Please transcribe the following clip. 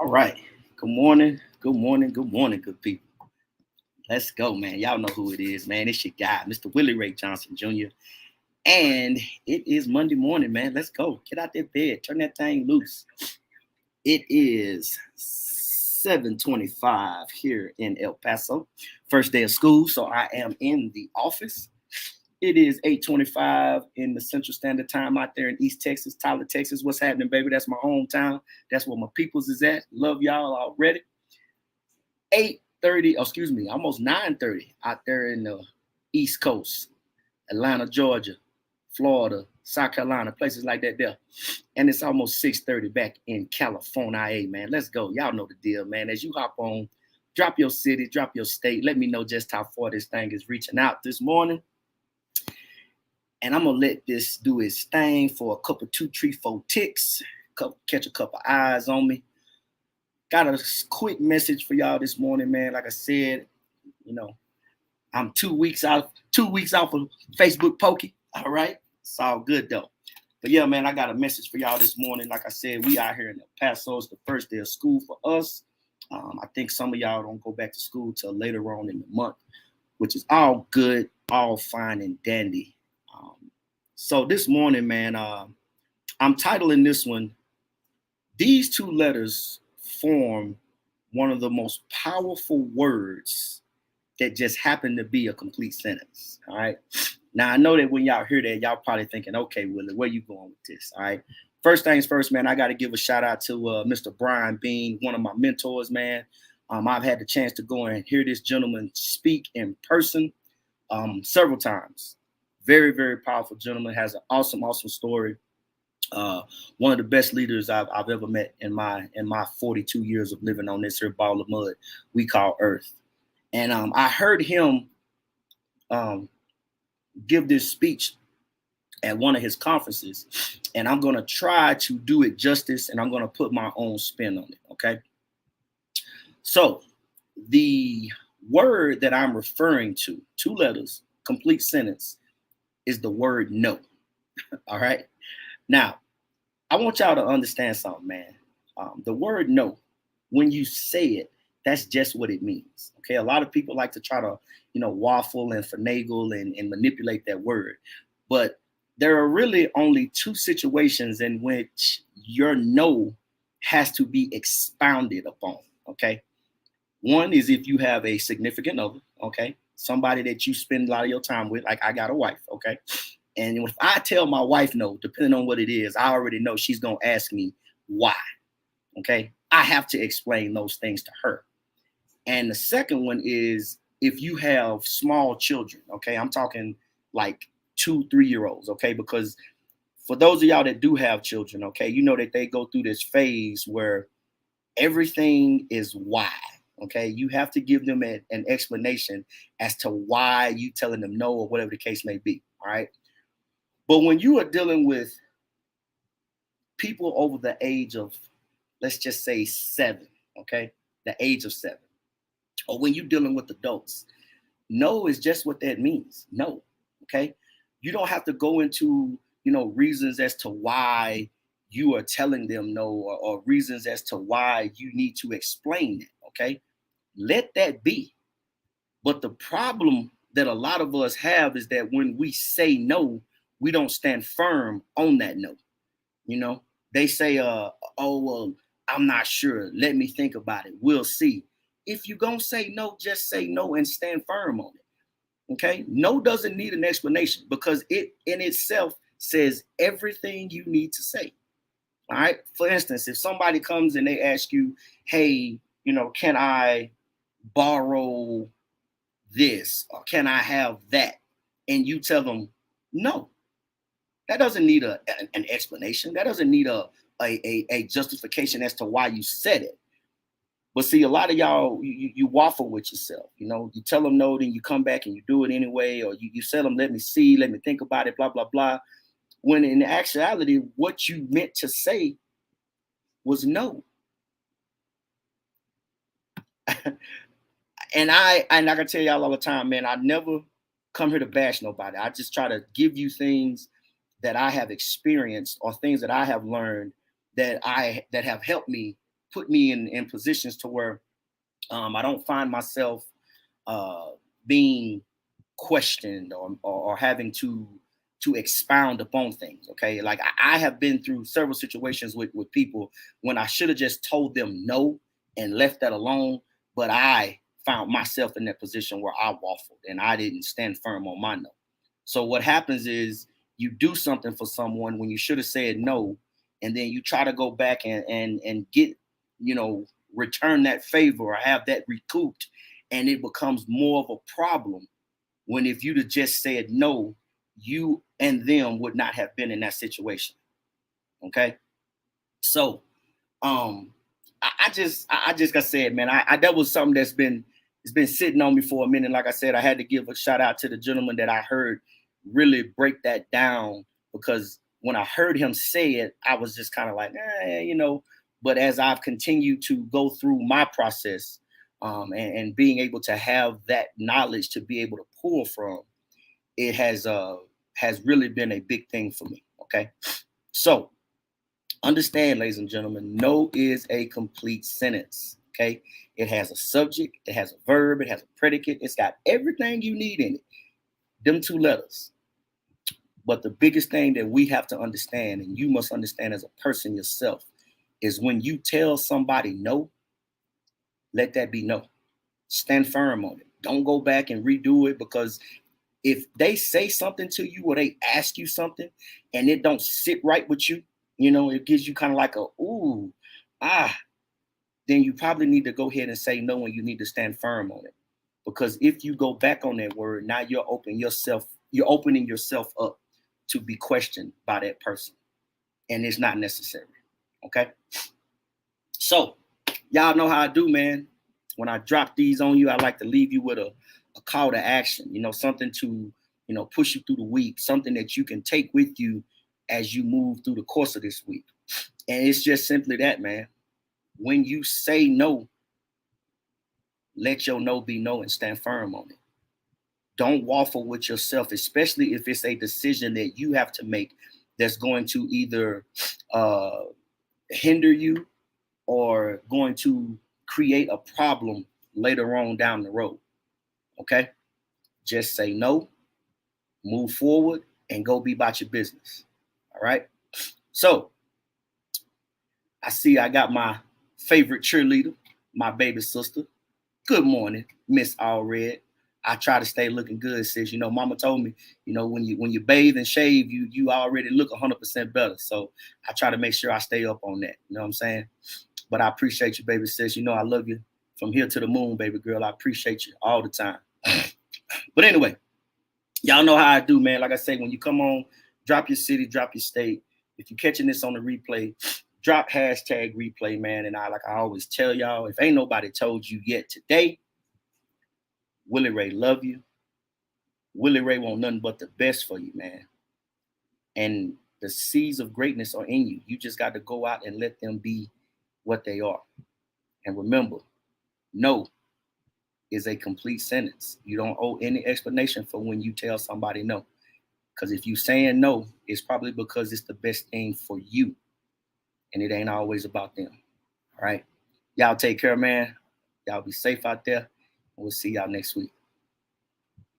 All right. Good morning. Good morning. Good morning, good people. Let's go, man. Y'all know who it is, man. It's your guy, Mr. Willie Ray Johnson Jr. And it is Monday morning, man. Let's go. Get out that bed. Turn that thing loose. It is 7:25 here in El Paso. First day of school, so I am in the office. It is 8:25 in the Central Standard Time out there in East Texas, Tyler, Texas. What's happening, baby? That's my hometown. That's where my peoples is at. Love y'all already. 8:30, excuse me, almost 9:30 out there in the East Coast, Atlanta, Georgia, Florida, South Carolina, places like that there. And it's almost 6:30 back in California, man. Let's go. Y'all know the deal, man. As you hop on, drop your city, drop your state. Let me know just how far this thing is reaching out this morning. And I'm gonna let this do its thing for a couple, 2, 3, 4 ticks. Catch a couple eyes on me. Got a quick message for y'all this morning, man. Like I said, you know, I'm 2 weeks out of Facebook Pokey. All right. It's all good though. But yeah, man, I got a message for y'all this morning. Like I said, we out here in El Paso. It's the first day of school for us. I think some of y'all don't go back to school till later on in the month, which is all good, all fine and dandy. So this morning, man, I'm titling this one, These Two Letters Form One of the Most Powerful Words That Just Happen to Be a Complete Sentence. All right. Now, I know that when y'all hear that, y'all probably thinking, okay, Willie, where you going with this? All right. First things first, man, I got to give a shout out to Mr. Brian Bean, one of my mentors, man. I've had the chance to go and hear this gentleman speak in person several times. Very, very powerful gentleman, has an awesome, awesome story. One of the best leaders I've ever met in my 42 years of living on this here ball of mud we call Earth. And I heard him give this speech at one of his conferences, and I'm going to try to do it justice, and I'm going to put my own spin on it. Okay. So the word that I'm referring to, 2 letters, complete sentence, is the word no. All right. Now, I want y'all to understand something, man. The word no, when you say it, that's just what it means. Okay. A lot of people like to try to, waffle and finagle and manipulate that word. But there are really only 2 situations in which your no has to be expounded upon. Okay. One is if you have a significant other. Okay. Somebody that you spend a lot of your time with, like I got a wife. Okay. And if I tell my wife no, depending on what it is, I already know she's going to ask me why. Okay. I have to explain those things to her. And the second one is if you have small children. Okay. I'm talking like 2, 3-year-olds. Okay. Because for those of y'all that do have children, okay, you know that they go through this phase where everything is why. Okay. You have to give them an explanation as to why you telling them no or whatever the case may be. All right. But when you are dealing with people over the age of, let's just say 7, okay, the age of 7, or when you're dealing with adults, no is just what that means. No, okay. You don't have to go into, reasons as to why you are telling them no, or reasons as to why you need to explain it, okay. Let that be. But the problem that a lot of us have is that when we say no, we don't stand firm on that no. They say, oh, well, I'm not sure. Let me think about it. We'll see. If you're going to say no, just say no and stand firm on it. Okay. No doesn't need an explanation because it in itself says everything you need to say. All right. For instance, if somebody comes and they ask you, hey, can I borrow this or can I have that? And you tell them no. That doesn't need an explanation. That doesn't need a justification as to why you said it. But see, a lot of y'all, you waffle with yourself. You tell them no, then you come back and you do it anyway, or you tell them, let me see, let me think about it, blah, blah, blah. When in actuality, what you meant to say was no. And I can tell y'all all the time, man, I never come here to bash nobody. I just try to give you things that I have experienced or things that I have learned that have helped me put me in positions to where I don't find myself being questioned or having to expound upon things. Okay, like I have been through several situations with people when I should have just told them no and left that alone, but I found myself in that position where I waffled and I didn't stand firm on my no. So what happens is you do something for someone when you should have said no, and then you try to go back and get, you know, return that favor or have that recouped, and it becomes more of a problem when if you'd have just said no, you and them would not have been in that situation. Okay. So I just got said, man, I that was something that's been it's been sitting on me for a minute. Like I said, I had to give a shout out to the gentleman that I heard really break that down, because when I heard him say it, I was just kind of like, you know. But as I've continued to go through my process, and being able to have that knowledge to be able to pull from, it has really been a big thing for me. Okay, so understand, ladies and gentlemen, no is a complete sentence. Okay, it has a subject, it has a verb, it has a predicate, it's got everything you need in it. Them two letters. But the biggest thing that we have to understand, and you must understand as a person yourself, is when you tell somebody no, let that be no. Stand firm on it. Don't go back and redo it, because if they say something to you or they ask you something and it don't sit right with you, you know, it gives you kind of like a ooh, then you probably need to go ahead and say no, and you need to stand firm on it. Because if you go back on that word, now you're opening yourself up to be questioned by that person. And it's not necessary. Okay. So y'all know how I do, man. When I drop these on you, I like to leave you with a call to action, you know, something to, you know, push you through the week, something that you can take with you as you move through the course of this week. And it's just simply that, man. When you say no, let your no be no and stand firm on it. Don't waffle with yourself, especially if it's a decision that you have to make that's going to either uh, hinder you or going to create a problem later on down the road. Okay? Just say no, move forward, and go be about your business. All right? So, I see I got my favorite cheerleader, my baby sister. Good morning, Miss Allred. I try to stay looking good, sis. You know, Mama told me, you know, when you bathe and shave, you already look 100% better. So I try to make sure I stay up on that. You know what I'm saying? But I appreciate you, baby sis. You know I love you from here to the moon, baby girl. I appreciate you all the time. But anyway, y'all know how I do, man. Like I say, when you come on, drop your city, drop your state. If you're catching this on the replay, drop hashtag replay, man. And I always tell y'all, if ain't nobody told you yet today, Willie Ray love you. Willie Ray want nothing but the best for you, man. And the seeds of greatness are in you. You just got to go out and let them be what they are. And remember, no is a complete sentence. You don't owe any explanation for when you tell somebody no. Because if you saying no, it's probably because it's the best thing for you. And it ain't always about them. All right. Y'all take care, man. Y'all be safe out there. And we'll see y'all next week.